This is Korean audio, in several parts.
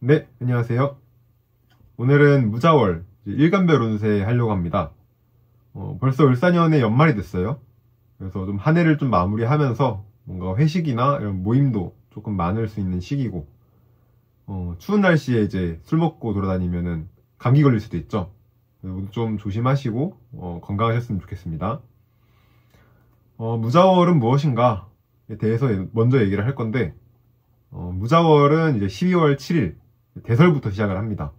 네, 안녕하세요. 오늘은 무자월 일간별 운세 하려고 합니다. 벌써 을사년의 연말이 됐어요. 그래서 좀 한 해를 좀 마무리하면서 뭔가 회식이나 이런 모임도 조금 많을 수 있는 시기고, 추운 날씨에 이제 술 먹고 돌아다니면은 감기 걸릴 수도 있죠. 그래서 좀 조심하시고 건강하셨으면 좋겠습니다. 무자월은 무엇인가에 대해서 먼저 얘기를 할 건데, 무자월은 이제 12월 7일 대설부터 시작을 합니다.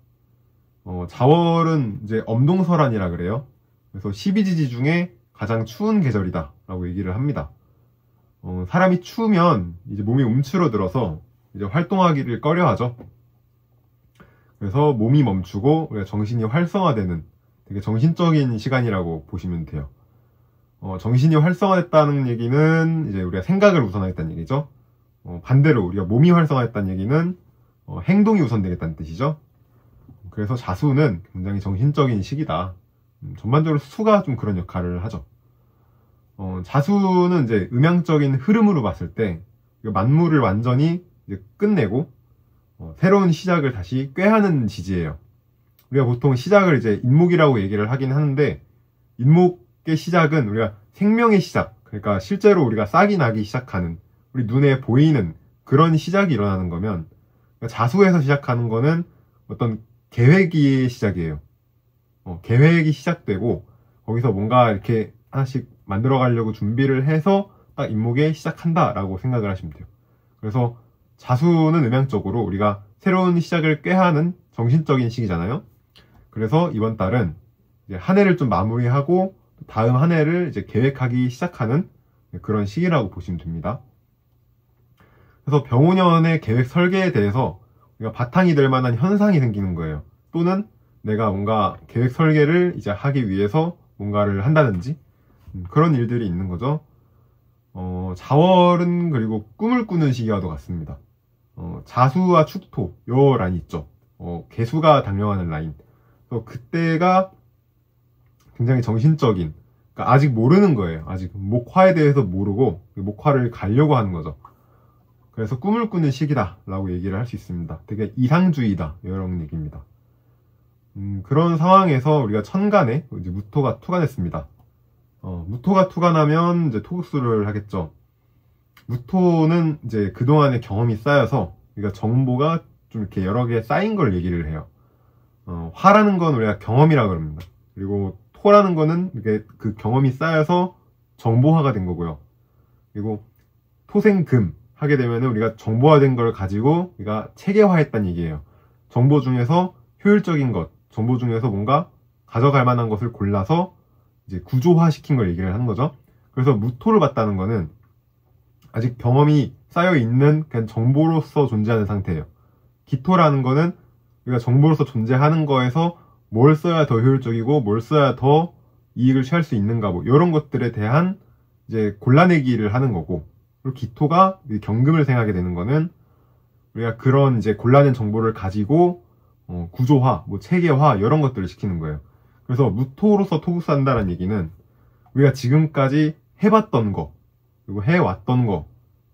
자월은 이제 엄동설한이라 그래요. 그래서 12지지 중에 가장 추운 계절이다 라고 얘기를 합니다. 사람이 추우면 이제 몸이 움츠러들어서 이제 활동하기를 꺼려하죠. 그래서 몸이 멈추고 우리가 정신이 활성화되는 되게 정신적인 시간이라고 보시면 돼요. 정신이 활성화됐다는 얘기는 이제 우리가 생각을 우선하겠다는 얘기죠. 반대로 우리가 몸이 활성화됐다는 얘기는 행동이 우선되겠다는 뜻이죠. 그래서 자수는 굉장히 정신적인 시기다. 전반적으로 수가 좀 그런 역할을 하죠. 자수는 이제 음양적인 흐름으로 봤을 때 만물을 완전히 이제 끝내고 새로운 시작을 다시 꾀하는 지지예요. 우리가 보통 시작을 이제 인목이라고 얘기를 하긴 하는데, 인목의 시작은 우리가 생명의 시작, 그러니까 실제로 우리가 싹이 나기 시작하는, 우리 눈에 보이는 그런 시작이 일어나는 거면, 자수에서 시작하는 거는 어떤 계획이 시작이에요. 계획이 시작되고 거기서 뭔가 이렇게 하나씩 만들어 가려고 준비를 해서 딱 인목에 시작한다 라고 생각을 하시면 돼요. 그래서 자수는 음양적으로 우리가 새로운 시작을 꾀하는 정신적인 시기잖아요. 그래서 이번 달은 이제 한 해를 좀 마무리하고 다음 한 해를 이제 계획하기 시작하는 그런 시기라고 보시면 됩니다. 그래서 병오년의 계획 설계에 대해서 우리가 바탕이 될 만한 현상이 생기는 거예요. 또는 내가 뭔가 계획 설계를 이제 하기 위해서 뭔가를 한다든지 그런 일들이 있는 거죠. 자월은 그리고 꿈을 꾸는 시기와도 같습니다. 자수와 축토 요 라인 있죠. 개수가 당령하는 라인. 그때가 굉장히 정신적인, 그러니까 아직 모르는 거예요. 아직 목화에 대해서 모르고 목화를 가려고 하는 거죠. 그래서 꿈을 꾸는 시기다 라고 얘기를 할 수 있습니다. 되게 이상주의다 이런 얘기입니다. 그런 상황에서 우리가 천간에 이제 무토가 투간했습니다. 무토가 투간하면 이제 토국수를 하겠죠. 무토는 이제 그동안의 경험이 쌓여서 우리가 정보가 좀 이렇게 여러 개 쌓인 걸 얘기를 해요. 화라는 건 우리가 경험이라 그럽니다. 그리고 토라는 거는 이게 그 경험이 쌓여서 정보화가 된 거고요. 그리고 토생금 하게 되면 우리가 정보화된 걸 가지고 우리가 체계화했다는 얘기예요. 정보 중에서 효율적인 것, 정보 중에서 뭔가 가져갈 만한 것을 골라서 이제 구조화시킨 걸 얘기를 하는 거죠. 그래서 무토를 봤다는 거는 아직 경험이 쌓여 있는 그냥 정보로서 존재하는 상태예요. 기토라는 거는 우리가 정보로서 존재하는 거에서 뭘 써야 더 효율적이고 뭘 써야 더 이익을 취할 수 있는가, 뭐 이런 것들에 대한 이제 골라내기를 하는 거고, 그리고 기토가 경금을 생하게 되는 거는 우리가 그런 이제 골라낸 정보를 가지고 구조화, 뭐 체계화 이런 것들을 시키는 거예요. 그래서 무토로서 토국수한다는 얘기는 우리가 지금까지 해봤던 거, 그리고 해왔던 거,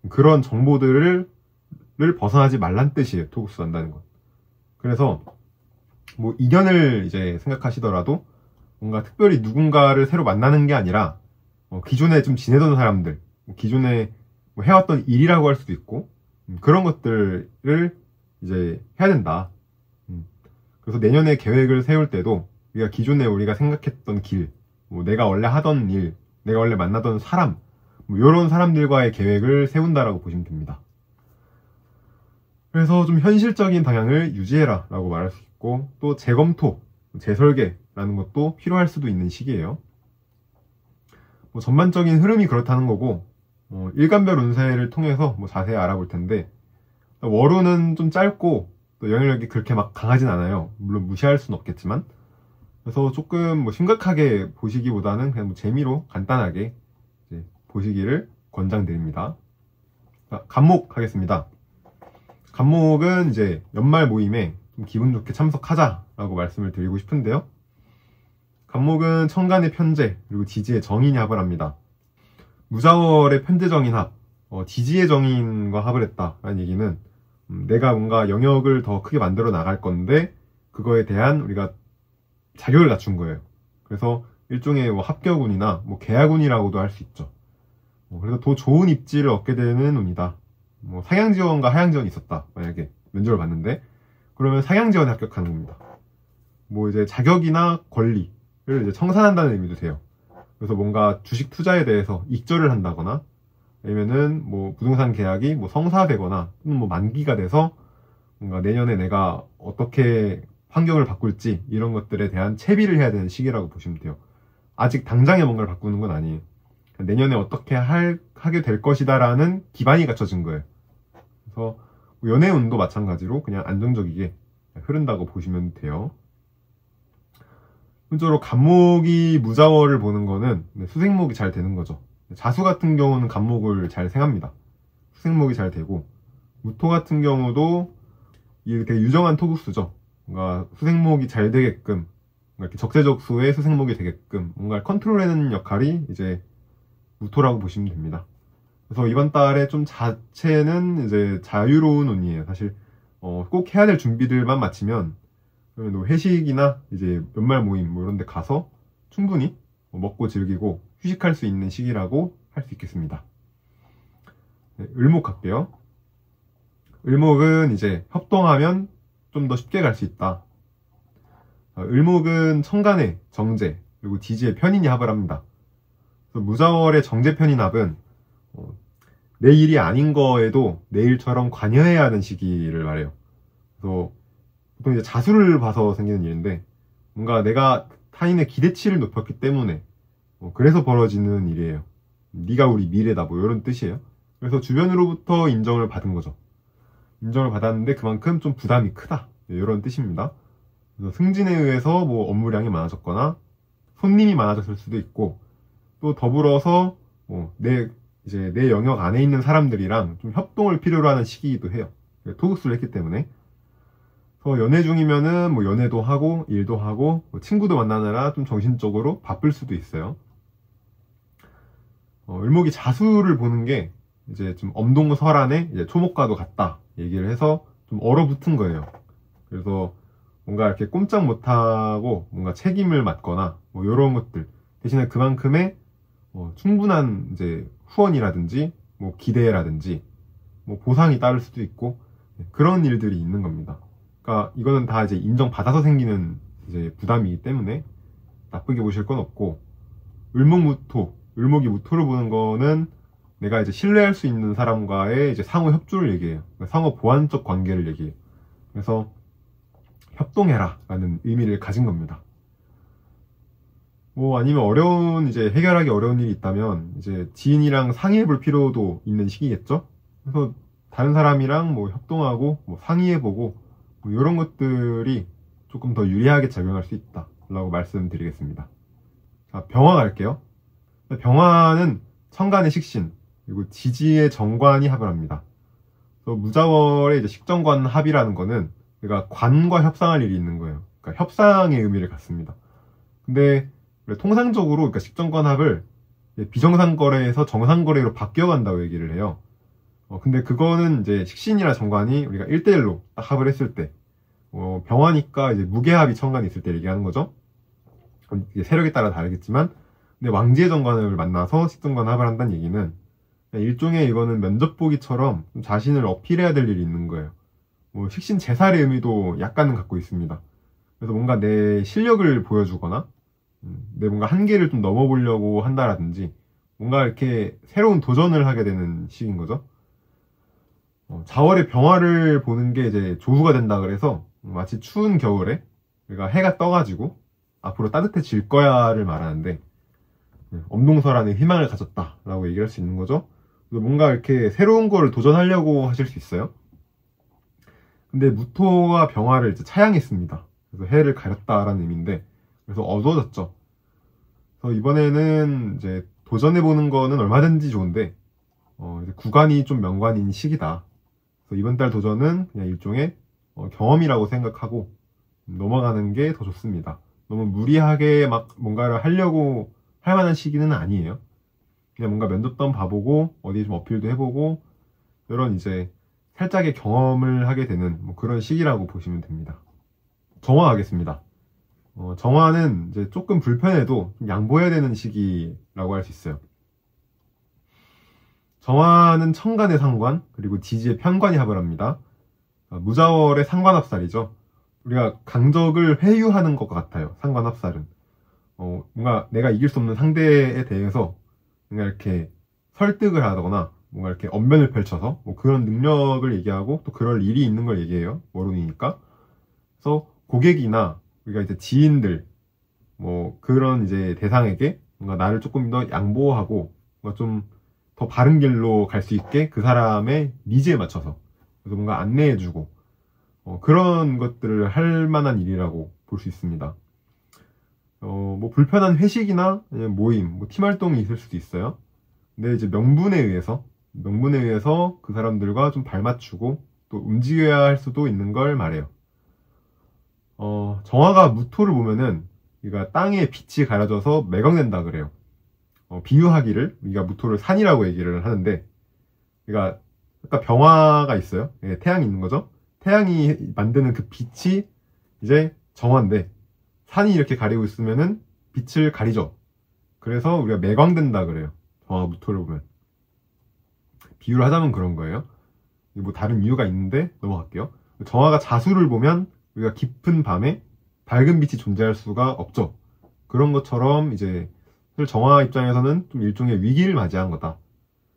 그런 정보들을 벗어나지 말란 뜻이에요. 토국수한다는 건. 그래서 뭐 인연을 이제 생각하시더라도 뭔가 특별히 누군가를 새로 만나는 게 아니라 기존에 좀 지내던 사람들, 기존에 뭐 해왔던 일이라고 할 수도 있고, 그런 것들을 이제 해야 된다. 그래서 내년에 계획을 세울 때도 우리가 기존에 우리가 생각했던 길, 뭐 내가 원래 하던 일, 내가 원래 만나던 사람, 뭐 이런 사람들과의 계획을 세운다라고 보시면 됩니다. 그래서 좀 현실적인 방향을 유지해라 라고 말할 수 있고, 또 재검토, 재설계라는 것도 필요할 수도 있는 시기예요. 뭐 전반적인 흐름이 그렇다는 거고, 일간별 운세를 통해서 뭐 자세히 알아볼 텐데, 월운은 좀 짧고 또 영향력이 그렇게 막 강하진 않아요. 물론 무시할 수는 없겠지만. 그래서 조금 뭐 심각하게 보시기보다는 그냥 뭐 재미로 간단하게 이제 보시기를 권장드립니다. 자, 간목 하겠습니다. 간목은 이제 연말 모임에 좀 기분 좋게 참석하자라고 말씀을 드리고 싶은데요. 간목은 천간의 편재 그리고 지지의 정인이 합을 합니다. 무자월의 편재 정인 합, 지지의 정인과 합을 했다라는 얘기는 내가 뭔가 영역을 더 크게 만들어 나갈 건데 그거에 대한 우리가 자격을 갖춘 거예요. 그래서 일종의 뭐 합격운이나 뭐 계약운이라고도 할 수 있죠. 그래서 더 좋은 입지를 얻게 되는 운이다. 뭐 상향 지원과 하향 지원이 있었다. 만약에 면접을 봤는데 그러면 상향 지원에 합격하는 겁니다. 뭐 이제 자격이나 권리를 이제 청산한다는 의미도 돼요. 그래서 뭔가 주식 투자에 대해서 익절을 한다거나 아니면은 뭐 부동산 계약이 뭐 성사되거나 뭐 만기가 돼서 뭔가 내년에 내가 어떻게 환경을 바꿀지 이런 것들에 대한 채비를 해야 되는 시기라고 보시면 돼요. 아직 당장에 뭔가를 바꾸는 건 아니에요. 내년에 어떻게 하게 될 것이다 라는 기반이 갖춰진 거예요. 그래서 연애 운도 마찬가지로 그냥 안정적이게 흐른다고 보시면 돼요. 현재로 간목이 무자월을 보는 거는 수생목이 잘 되는 거죠. 자수 같은 경우는 간목을 잘 생합니다. 수생목이 잘 되고, 무토 같은 경우도 이게 되게 유정한 토국수죠. 뭔가 수생목이 잘 되게끔, 뭔가 이렇게 적재적소에 수생목이 되게끔 뭔가 컨트롤하는 역할이 이제 무토라고 보시면 됩니다. 그래서 이번 달에 좀 자체는 이제 자유로운 운이에요. 사실 꼭 해야 될 준비들만 마치면 뭐 회식이나 이제 연말 모임 뭐 이런 데 가서 충분히 먹고 즐기고 휴식할 수 있는 시기라고 할 수 있겠습니다. 네, 을목 갈게요. 을목은 이제 협동하면 좀 더 쉽게 갈 수 있다. 을목은 천간에 정제 그리고 지지에 편인이 합을 합니다. 그래서 무자월의 정제 편인 합은 내 일이 아닌 거에도 내 일처럼 관여해야 하는 시기를 말해요. 그래서 보통 이제 자수를 봐서 생기는 일인데 뭔가 내가 타인의 기대치를 높였기 때문에 그래서 벌어지는 일이에요. 네가 우리 미래다 뭐 이런 뜻이에요. 그래서 주변으로부터 인정을 받은 거죠. 인정을 받았는데 그만큼 좀 부담이 크다 이런 뜻입니다. 그래서 승진에 의해서 뭐 업무량이 많아졌거나 손님이 많아졌을 수도 있고 또 더불어서 내 영역 안에 있는 사람들이랑 좀 협동을 필요로 하는 시기이기도 해요. 토극수를 했기 때문에. 그래서 연애 중이면은 뭐 연애도 하고 일도 하고 뭐 친구도 만나느라 좀 정신적으로 바쁠 수도 있어요. 을목이 자수를 보는 게 이제 좀 엄동설안에 이제 초목과도 같다 얘기를 해서 좀 얼어붙은 거예요. 그래서 뭔가 이렇게 꼼짝 못하고 뭔가 책임을 맡거나 뭐 이런 것들 대신에 그만큼의 충분한 이제 후원이라든지 뭐 기대라든지 뭐 보상이 따를 수도 있고 그런 일들이 있는 겁니다. 그러니까 이거는 다 이제 인정받아서 생기는 이제 부담이기 때문에 나쁘게 보실 건 없고, 을목이 무토를 보는 거는 내가 이제 신뢰할 수 있는 사람과의 이제 상호 협조를 얘기해요. 그러니까 상호 보완적 관계를 얘기해요. 그래서 협동해라 라는 의미를 가진 겁니다. 뭐 아니면 이제 해결하기 어려운 일이 있다면 이제 지인이랑 상의해 볼 필요도 있는 시기겠죠. 그래서 다른 사람이랑 뭐 협동하고 뭐 상의해 보고 뭐 이런 것들이 조금 더 유리하게 작용할 수 있다 라고 말씀드리겠습니다. 자, 병화 갈게요. 병화는 천간의 식신 그리고 지지의 정관이 합을 합니다. 그래서 무자월의 이제 식정관 합이라는 거는 그러니까 관과 협상할 일이 있는 거예요. 그러니까 협상의 의미를 갖습니다. 근데 통상적으로 그러니까 식정관 합을 비정상거래에서 정상거래로 바뀌어간다고 얘기를 해요. 근데 그거는 이제 식신이나 정관이 우리가 1대1로 딱 합을 했을 때, 병화니까 이제 무게합이 천간이 있을 때 얘기하는 거죠. 이게 세력에 따라 다르겠지만, 근데 왕지의 정관을 만나서 식정관 합을 한다는 얘기는 일종의 이거는 면접 보기처럼 자신을 어필해야 될 일이 있는 거예요. 뭐 식신 제살의 의미도 약간은 갖고 있습니다. 그래서 뭔가 내 실력을 보여주거나 내 뭔가 한계를 좀 넘어보려고 한다라든지 뭔가 이렇게 새로운 도전을 하게 되는 시기인 거죠. 자월의 병화를 보는 게 이제 조후가 된다 그래서 마치 추운 겨울에 우리가 해가 떠가지고 앞으로 따뜻해질 거야를 말하는데 엄동설안에 희망을 가졌다라고 얘기할 수 있는 거죠. 뭔가 이렇게 새로운 거를 도전하려고 하실 수 있어요. 근데 무토가 병화를 이제 차양했습니다. 그래서 해를 가렸다라는 의미인데 그래서 어두워졌죠. 그래서 이번에는 이제 도전해보는 거는 얼마든지 좋은데 이제 구간이 좀 명관인 시기다. 그래서 이번 달 도전은 그냥 일종의 경험이라고 생각하고 넘어가는 게 더 좋습니다. 너무 무리하게 막 뭔가를 하려고 할 만한 시기는 아니에요. 그냥 뭔가 면접도 한번 봐보고 어디 좀 어필도 해보고 이런 이제 살짝의 경험을 하게 되는 뭐 그런 시기라고 보시면 됩니다. 정화하겠습니다. 정화는 이제 조금 불편해도 좀 양보해야 되는 시기라고 할 수 있어요. 정화는 천간의 상관, 그리고 지지의 편관이 합을 합니다. 무자월의 상관합살이죠. 우리가 강적을 회유하는 것 같아요. 상관합살은. 뭔가 내가 이길 수 없는 상대에 대해서 뭔가 이렇게 설득을 하거나 뭔가 이렇게 언변을 펼쳐서 뭐 그런 능력을 얘기하고 또 그럴 일이 있는 걸 얘기해요. 월운이니까. 그래서 고객이나 우리가 이제 지인들 뭐 그런 이제 대상에게 뭔가 나를 조금 더 양보하고 뭔가 좀 더 바른 길로 갈 수 있게 그 사람의 니즈에 맞춰서 그래서 뭔가 안내해주고 그런 것들을 할 만한 일이라고 볼 수 있습니다. 뭐 불편한 회식이나 모임, 뭐 팀 활동이 있을 수도 있어요. 근데 이제 명분에 의해서 그 사람들과 좀 발맞추고 또 움직여야 할 수도 있는 걸 말해요. 정화가 무토를 보면은 그러니까 땅에 빛이 가려져서 매광된다 그래요. 비유하기를 우리가 무토를 산이라고 얘기를 하는데, 그러니까 아까 병화가 있어요. 예, 태양이 있는 거죠. 태양이 만드는 그 빛이 이제 정화인데 산이 이렇게 가리고 있으면은 빛을 가리죠. 그래서 우리가 매광된다 그래요. 정화 무토를 보면. 비유를 하자면 그런 거예요. 뭐 다른 이유가 있는데 넘어갈게요. 정화가 자수를 보면 우리가 깊은 밤에 밝은 빛이 존재할 수가 없죠. 그런 것처럼 이제 정화 입장에서는 좀 일종의 위기를 맞이한 거다.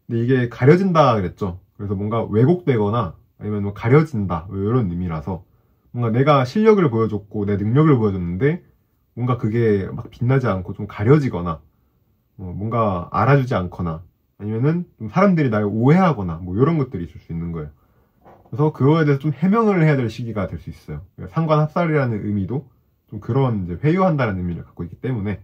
근데 이게 가려진다 그랬죠. 그래서 뭔가 왜곡되거나 아니면 뭐 가려진다 뭐 이런 의미라서 뭔가 내가 실력을 보여줬고 내 능력을 보여줬는데 뭔가 그게 막 빛나지 않고 좀 가려지거나 뭔가 알아주지 않거나 아니면은 좀 사람들이 날 오해하거나 뭐 이런 것들이 있을 수 있는 거예요. 그래서 그거에 대해서 좀 해명을 해야 될 시기가 될 수 있어요. 상관합살이라는 의미도 좀 그런 이제 회유한다는 의미를 갖고 있기 때문에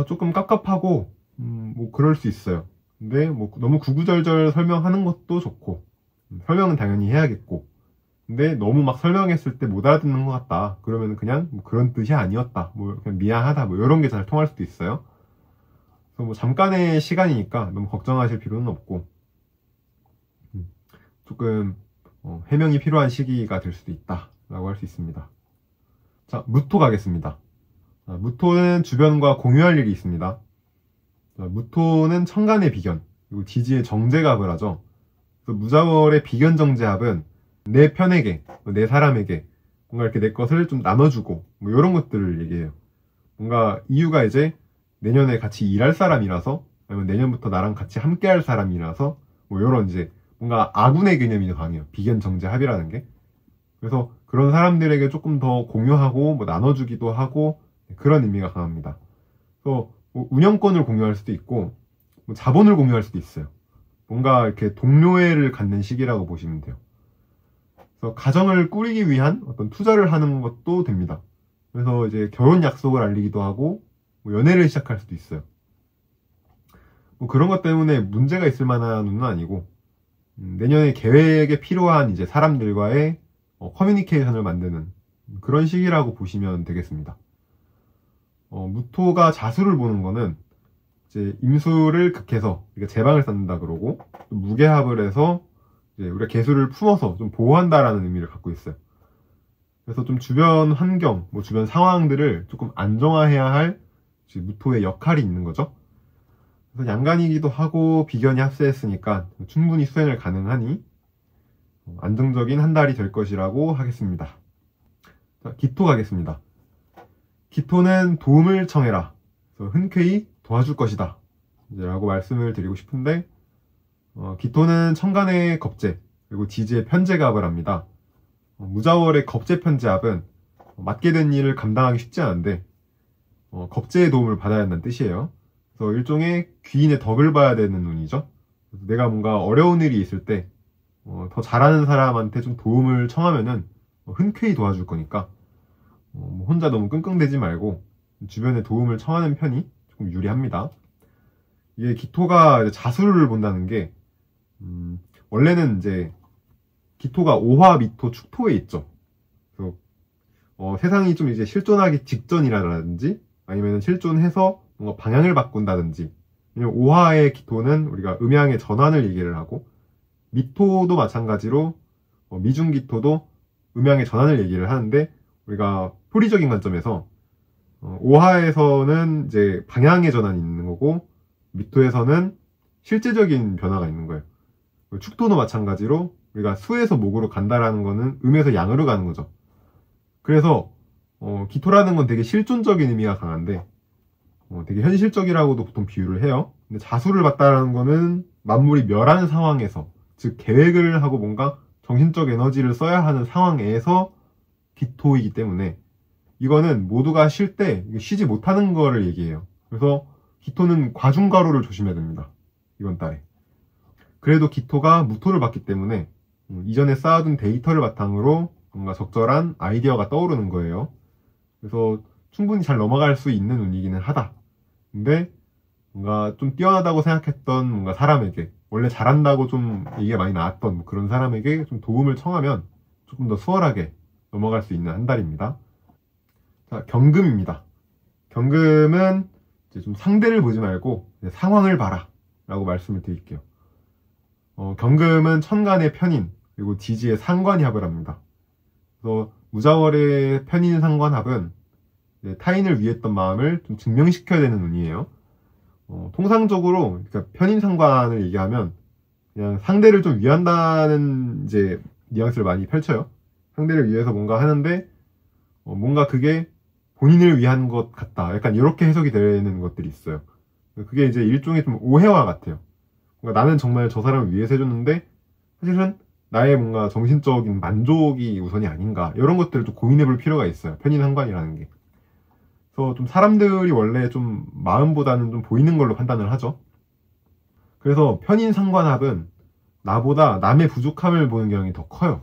조금 깝깝하고 뭐 그럴 수 있어요. 근데 뭐 너무 구구절절 설명하는 것도 좋고 설명은 당연히 해야겠고 근데 너무 막 설명했을 때 못 알아듣는 것 같다 그러면 그냥 뭐 그런 뜻이 아니었다 뭐 그냥 미안하다 뭐 이런 게 잘 통할 수도 있어요. 그래서 뭐 잠깐의 시간이니까 너무 걱정하실 필요는 없고 조금 해명이 필요한 시기가 될 수도 있다 라고 할 수 있습니다. 자, 무토 가겠습니다. 무토는 주변과 공유할 일이 있습니다. 무토는 천간의 비견, 그리고 지지의 정제갑을 하죠. 그래서 무자월의 비견 정제합은 내 편에게, 내 사람에게 뭔가 이렇게 내 것을 좀 나눠주고 뭐 이런 것들을 얘기해요. 뭔가 이유가 이제 내년에 같이 일할 사람이라서 아니면 내년부터 나랑 같이 함께 할 사람이라서 뭐 이런 이제 뭔가 아군의 개념이 강해요. 비견 정제합이라는 게. 그래서 그런 사람들에게 조금 더 공유하고 뭐 나눠주기도 하고 그런 의미가 강합니다. 또 뭐 운영권을 공유할 수도 있고 뭐 자본을 공유할 수도 있어요. 뭔가 이렇게 동료애를 갖는 시기라고 보시면 돼요. 그래서 가정을 꾸리기 위한 어떤 투자를 하는 것도 됩니다. 그래서 이제 결혼 약속을 알리기도 하고 뭐 연애를 시작할 수도 있어요. 뭐 그런 것 때문에 문제가 있을 만한 운은 아니고 내년에 계획에 필요한 이제 사람들과의 커뮤니케이션을 만드는 그런 시기라고 보시면 되겠습니다. 무토가 자수를 보는 거는 이제 임수를 극해서 그러니까 제방을 쌓는다 그러고 무게합을 해서 이제 우리가 계수를 품어서 좀 보호한다라는 의미를 갖고 있어요. 그래서 좀 주변 환경, 뭐 주변 상황들을 조금 안정화해야 할 무토의 역할이 있는 거죠. 그래서 양간이기도 하고 비견이 합세했으니까 충분히 수행을 가능하니 안정적인 한 달이 될 것이라고 하겠습니다. 자, 기토 가겠습니다. 기토는 도움을 청해라. 그래서 흔쾌히 도와줄 것이다. 라고 말씀을 드리고 싶은데 기토는 천간의 겁재 그리고 지지의 편재갑을 합니다. 무자월의 겁재 편재합은 맡게 된 일을 감당하기 쉽지 않은데 겁재의 도움을 받아야 한다는 뜻이에요. 그래서 일종의 귀인의 덕을 봐야 되는 운이죠. 그래서 내가 뭔가 어려운 일이 있을 때 더 잘하는 사람한테 좀 도움을 청하면은 흔쾌히 도와줄 거니까 혼자 너무 끙끙대지 말고 주변에 도움을 청하는 편이 조금 유리합니다. 이게 기토가 자수를 본다는 게 원래는 이제 기토가 오화, 미토, 축토에 있죠. 그래서 세상이 좀 이제 실존하기 직전이라든지 아니면 실존해서 뭔가 방향을 바꾼다든지, 왜냐면 오화의 기토는 우리가 음양의 전환을 얘기를 하고 미토도 마찬가지로 미중기토도 음양의 전환을 얘기를 하는데, 우리가 표리적인 관점에서 오하에서는 이제 방향의 전환이 있는 거고, 미토에서는 실제적인 변화가 있는 거예요. 축토도 마찬가지로 우리가 수에서 목으로 간다라는 거는 음에서 양으로 가는 거죠. 그래서 기토라는 건 되게 실존적인 의미가 강한데, 되게 현실적이라고도 보통 비유를 해요. 근데 자수를 받다라는 거는 만물이 멸하는 상황에서, 즉 계획을 하고 뭔가 정신적 에너지를 써야 하는 상황에서 기토이기 때문에, 이거는 모두가 쉴 때 쉬지 못하는 거를 얘기해요. 그래서 기토는 과중과로를 조심해야 됩니다, 이번 달에. 그래도 기토가 무토를 받기 때문에 이전에 쌓아둔 데이터를 바탕으로 뭔가 적절한 아이디어가 떠오르는 거예요. 그래서 충분히 잘 넘어갈 수 있는 운이기는 하다. 근데 뭔가 좀 뛰어나다고 생각했던 뭔가 사람에게, 원래 잘한다고 좀 얘기가 많이 나왔던 그런 사람에게 좀 도움을 청하면 조금 더 수월하게 넘어갈 수 있는 한 달입니다. 자, 경금입니다. 경금은 이제 좀 상대를 보지 말고 상황을 봐라 라고 말씀을 드릴게요. 경금은 천간의 편인, 그리고 지지의 상관이 합을 합니다. 그래서 무자월의 편인 상관합은 타인을 위했던 마음을 좀 증명시켜야 되는 운이에요. 통상적으로 그러니까 편인 상관을 얘기하면 그냥 상대를 좀 위한다는 이제 뉘앙스를 많이 펼쳐요. 상대를 위해서 뭔가 하는데 뭔가 그게 본인을 위한 것 같다, 약간 이렇게 해석이 되는 것들이 있어요. 그게 이제 일종의 좀 오해와 같아요. 그러니까 나는 정말 저 사람을 위해서 해줬는데 사실은 나의 뭔가 정신적인 만족이 우선이 아닌가, 이런 것들을 좀 고민해볼 필요가 있어요, 편인상관이라는 게. 그래서 좀 사람들이 원래 좀 마음보다는 좀 보이는 걸로 판단을 하죠. 그래서 편인상관합은 나보다 남의 부족함을 보는 경향이 더 커요.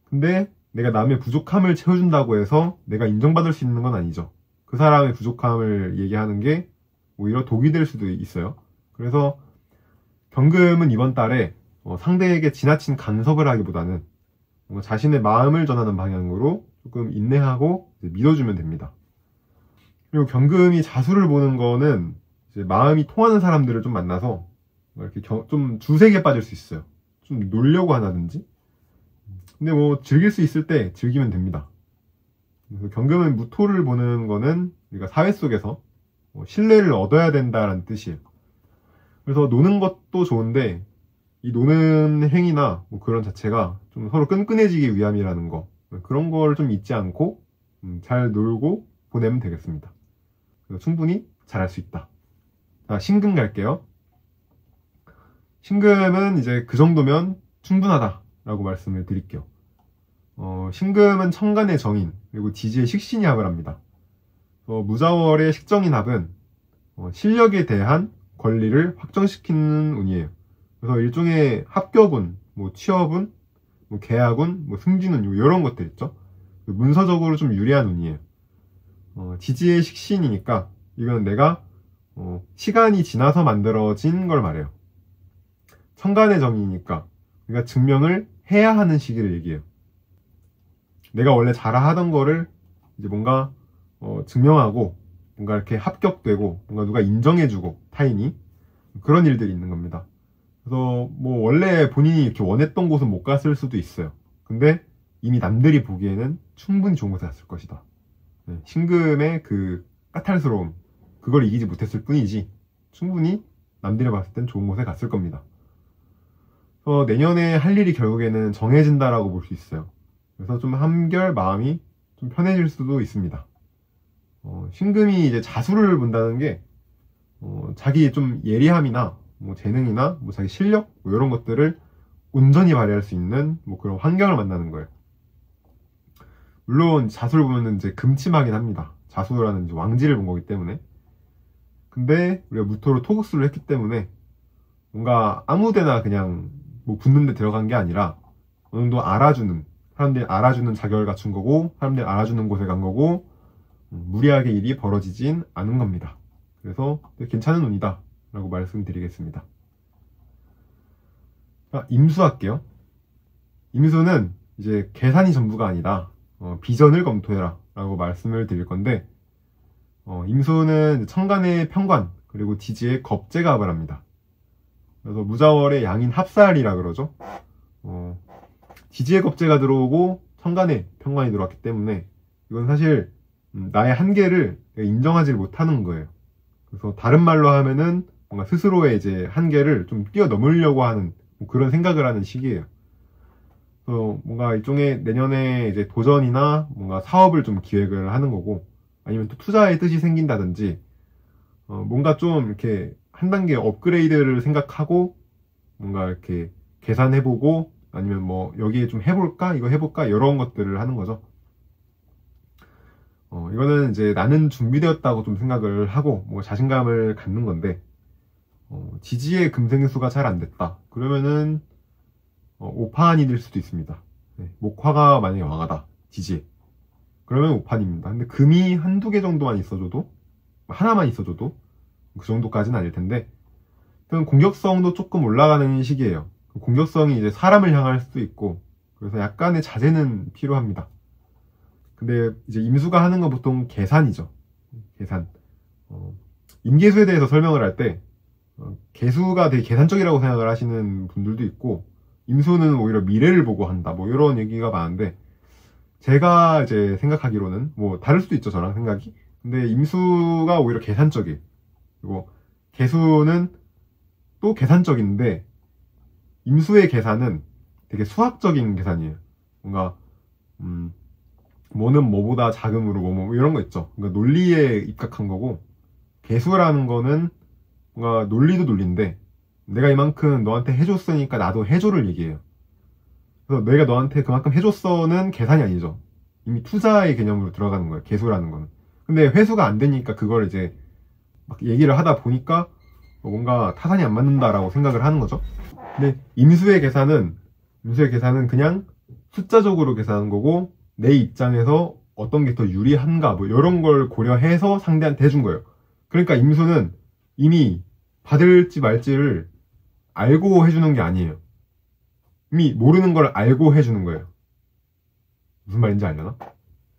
근데 내가 남의 부족함을 채워준다고 해서 내가 인정받을 수 있는 건 아니죠. 그 사람의 부족함을 얘기하는 게 오히려 독이 될 수도 있어요. 그래서 경금은 이번 달에 상대에게 지나친 간섭을 하기보다는 자신의 마음을 전하는 방향으로 조금 인내하고 믿어주면 됩니다. 그리고 경금이 자수를 보는 거는 이제 마음이 통하는 사람들을 좀 만나서 이렇게 좀 주색에 빠질 수 있어요. 좀 놀려고 하나든지. 근데 뭐 즐길 수 있을 때 즐기면 됩니다. 그래서 경금은 무토를 보는 거는 우리가 사회 속에서 신뢰를 얻어야 된다는 뜻이에요. 그래서 노는 것도 좋은데 이 노는 행위나 뭐 그런 자체가 좀 서로 끈끈해지기 위함이라는 거, 그런 걸 좀 잊지 않고 잘 놀고 보내면 되겠습니다. 그래서 충분히 잘할 수 있다. 자, 신금 갈게요. 신금은 이제 그 정도면 충분하다 라고 말씀을 드릴게요. 신금은 천간의 정인, 그리고 지지의 식신이 합을 합니다. 무자월의 식정인 합은 실력에 대한 권리를 확정시키는 운이에요. 그래서 일종의 합격운, 뭐 취업운, 뭐 계약운, 뭐 승진운, 이런 것들 있죠. 문서적으로 좀 유리한 운이에요. 지지의 식신이니까 이건 내가 시간이 지나서 만들어진 걸 말해요. 천간의 정이니까 우리가 증명을 해야 하는 시기를 얘기해요. 내가 원래 잘하던 거를 이제 뭔가 증명하고 뭔가 이렇게 합격되고 뭔가 누가 인정해주고 타인이, 그런 일들이 있는 겁니다. 그래서 뭐 원래 본인이 이렇게 원했던 곳은 못 갔을 수도 있어요. 근데 이미 남들이 보기에는 충분히 좋은 곳에 갔을 것이다. 신금의 그 까탈스러움, 그걸 이기지 못했을 뿐이지 충분히 남들이 봤을 땐 좋은 곳에 갔을 겁니다. 그래서 내년에 할 일이 결국에는 정해진다라고 볼 수 있어요. 그래서 좀 한결 마음이 좀 편해질 수도 있습니다. 신금이 이제 자수를 본다는 게 자기 좀 예리함이나 뭐 재능이나 뭐 자기 실력 뭐 이런 것들을 온전히 발휘할 수 있는 뭐 그런 환경을 만나는 거예요. 물론 자수를 보면은 이제 금침하긴 합니다. 자수라는 이제 왕지를 본 거기 때문에. 근데 우리가 무토로 토국수를 했기 때문에 뭔가 아무데나 그냥 뭐 붙는 데 들어간 게 아니라 어느 정도 알아주는, 사람들이 알아주는 자격을 갖춘 거고, 사람들이 알아주는 곳에 간 거고, 무리하게 일이 벌어지진 않은 겁니다. 그래서 괜찮은 운이다 라고 말씀드리겠습니다. 자, 임수할게요. 임수는 이제 계산이 전부가 아니다, 비전을 검토해라 라고 말씀을 드릴 건데, 임수는 천간의 편관 그리고 지지의 겁재가 합을 합니다. 그래서 무자월의 양인 합살이라 그러죠. 지지의 겁재가 들어오고 천간에 편관이 들어왔기 때문에 이건 사실 나의 한계를 인정하지 못하는 거예요. 그래서 다른 말로 하면은 뭔가 스스로의 이제 한계를 좀 뛰어넘으려고 하는 그런 생각을 하는 시기예요. 그래서 뭔가 일종의 내년에 이제 도전이나 뭔가 사업을 좀 기획을 하는 거고, 아니면 또 투자의 뜻이 생긴다든지, 뭔가 좀 이렇게 한 단계 업그레이드를 생각하고 뭔가 이렇게 계산해보고, 아니면 뭐 여기에 좀 해볼까 이거 해볼까 이런 것들을 하는 거죠. 이거는 이제 나는 준비되었다고 좀 생각을 하고 뭐 자신감을 갖는 건데, 지지의 금생수가 잘 안 됐다 그러면은 오판이 될 수도 있습니다. 네, 목화가 만약에 왕하다 지지에, 그러면 오판입니다. 근데 금이 한두 개 정도만 있어줘도, 하나만 있어줘도 그 정도까지는 아닐 텐데, 공격성도 조금 올라가는 시기예요. 공격성이 이제 사람을 향할 수도 있고, 그래서 약간의 자제는 필요합니다. 근데 이제 임수가 하는 건 보통 계산이죠. 계산. 임계수에 대해서 설명을 할 때 계수가 되게 계산적이라고 생각을 하시는 분들도 있고, 임수는 오히려 미래를 보고 한다 뭐 이런 얘기가 많은데, 제가 이제 생각하기로는 뭐 다를 수도 있죠, 저랑 생각이. 근데 임수가 오히려 계산적이에요. 그리고 계수는 또 계산적인데, 임수의 계산은 되게 수학적인 계산이에요. 뭔가 뭐는 뭐보다 자금으로 뭐 이런 거 있죠. 그러니까 논리에 입각한 거고, 계수라는 거는 뭔가 논리도 논리인데, 내가 이만큼 너한테 해줬으니까 나도 해줘를 얘기해요. 그래서 내가 너한테 그만큼 해줬어는 계산이 아니죠. 이미 투자의 개념으로 들어가는 거예요, 계수라는 거는. 근데 회수가 안 되니까 그걸 이제 막 얘기를 하다 보니까 뭔가 타산이 안 맞는다라고 생각을 하는 거죠. 근데 임수의 계산은 그냥 숫자적으로 계산한 거고, 내 입장에서 어떤 게 더 유리한가 뭐 이런 걸 고려해서 상대한테 해준 거예요. 그러니까 임수는 이미 받을지 말지를 알고 해주는 게 아니에요. 이미 모르는 걸 알고 해주는 거예요. 무슨 말인지 알려나?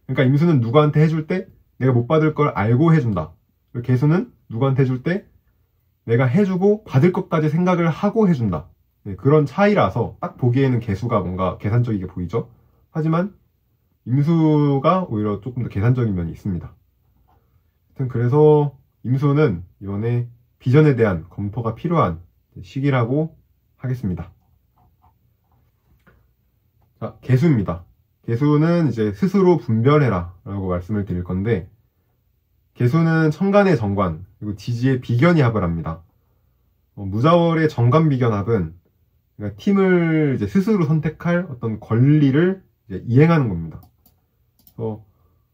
그러니까 임수는 누구한테 해줄 때 내가 못 받을 걸 알고 해준다. 그리고 계수는 누구한테 해줄 때 내가 해주고 받을 것까지 생각을 하고 해준다. 네, 그런 차이라서 딱 보기에는 계수가 뭔가 계산적이게 보이죠. 하지만 임수가 오히려 조금 더 계산적인 면이 있습니다. 하여튼 그래서 임수는 이번에 비전에 대한 검토가 필요한 시기라고 하겠습니다. 자, 계수입니다. 계수는 이제 스스로 분별해라 라고 말씀을 드릴 건데, 계수는 천간의 정관 그리고 지지의 비견이 합을 합니다. 무자월의 정관 비견 합은 그러니까 팀을 이제 스스로 선택할 어떤 권리를 이제 이행하는 겁니다.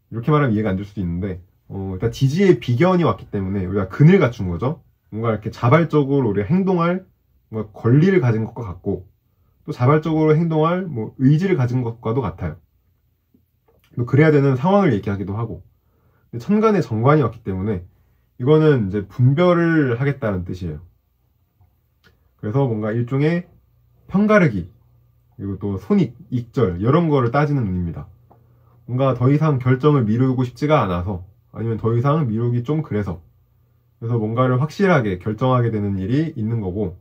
이렇게 말하면 이해가 안 될 수도 있는데, 일단 지지의 비견이 왔기 때문에 우리가 근을 갖춘 거죠. 뭔가 이렇게 자발적으로 우리가 행동할 뭔가 권리를 가진 것과 같고, 또 자발적으로 행동할 뭐 의지를 가진 것과도 같아요. 또 그래야 되는 상황을 얘기하기도 하고. 근데 천간의 정관이 왔기 때문에 이거는 이제 분별을 하겠다는 뜻이에요. 그래서 뭔가 일종의 편가르기, 그리고 또 손익, 익절 이런 거를 따지는 운입니다. 뭔가 더 이상 결정을 미루고 싶지가 않아서, 아니면 더 이상 미루기 좀 그래서 뭔가를 확실하게 결정하게 되는 일이 있는 거고,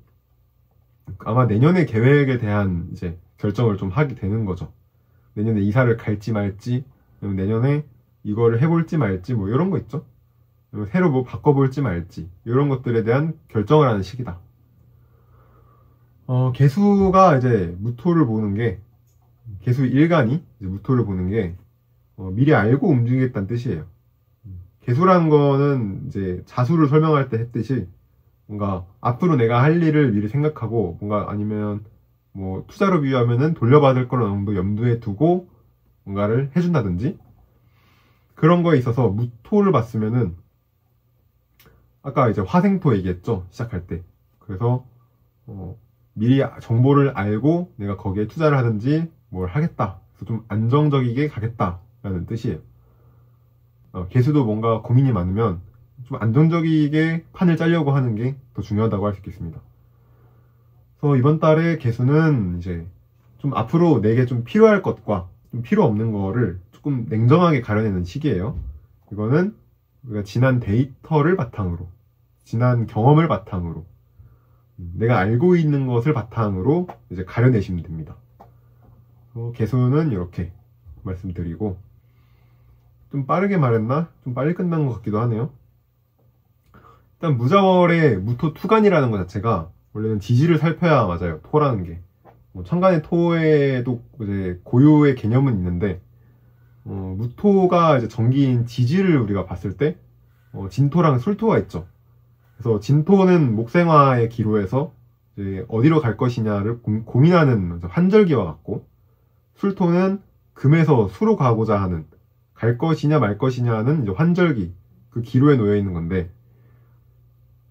아마 내년의 계획에 대한 이제 결정을 좀 하게 되는 거죠. 내년에 이사를 갈지 말지, 내년에 이거를 해볼지 말지 뭐 이런 거 있죠. 새로 뭐 바꿔볼지 말지 이런 것들에 대한 결정을 하는 시기다. 계수가 이제 무토를 보는 게, 계수 일간이 이제 무토를 보는 게 미리 알고 움직이겠다는 뜻이에요. 계수라는 거는 이제 자수를 설명할 때 했듯이 뭔가 앞으로 내가 할 일을 미리 생각하고, 뭔가 아니면 뭐 투자로 비유하면은 돌려받을 걸 어느 정도 염두에 두고 뭔가를 해준다든지, 그런 거에 있어서 무토를 봤으면은, 아까 이제 화생토 얘기했죠, 시작할 때. 그래서 미리 정보를 알고 내가 거기에 투자를 하든지 뭘 하겠다, 그래서 좀 안정적이게 가겠다라는 뜻이에요. 계수도 뭔가 고민이 많으면 좀 안정적이게 판을 짜려고 하는 게 더 중요하다고 할 수 있겠습니다. 그래서 이번 달에 계수는 이제 좀 앞으로 내게 좀 필요할 것과 좀 필요 없는 거를 조금 냉정하게 가려내는 시기예요. 이거는 우리가 지난 데이터를 바탕으로, 지난 경험을 바탕으로 내가 알고 있는 것을 바탕으로 이제 가려내시면 됩니다. 개수는 이렇게 말씀드리고, 좀 빠르게 말했나? 좀 빨리 끝난 것 같기도 하네요. 일단 무자월의 무토 투간이라는 것 자체가 원래는 지지를 살펴야 맞아요. 토라는 게. 천간의 토에도 이제 고유의 개념은 있는데, 무토가 이제 정기인 지지를 우리가 봤을 때, 진토랑 술토가 있죠. 그래서 진토는 목생화의 기로에서 이제 어디로 갈 것이냐를 고민하는 환절기와 같고, 술토는 금에서 수로 가고자 하는, 갈 것이냐 말 것이냐는 이제 환절기, 그 기로에 놓여 있는 건데,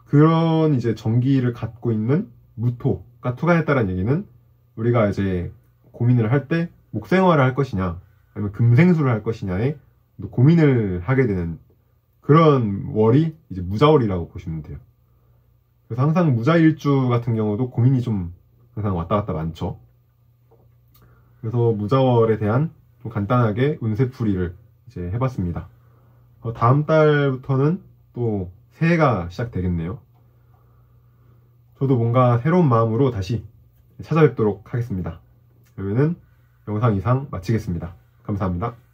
그런 이제 정기를 갖고 있는 무토가 투간했다는 얘기는 우리가 이제 고민을 할 때 목생화를 할 것이냐 아니면 금생수를 할 것이냐에 고민을 하게 되는 그런 월이 이제 무자월이라고 보시면 돼요. 그래서 항상 무자일주 같은 경우도 고민이 좀 항상 왔다 갔다 많죠. 그래서 무자월에 대한 좀 간단하게 운세풀이를 이제 해봤습니다. 다음 달부터는 또 새해가 시작되겠네요. 저도 뭔가 새로운 마음으로 다시 찾아뵙도록 하겠습니다. 그러면은 영상 이상 마치겠습니다. 감사합니다.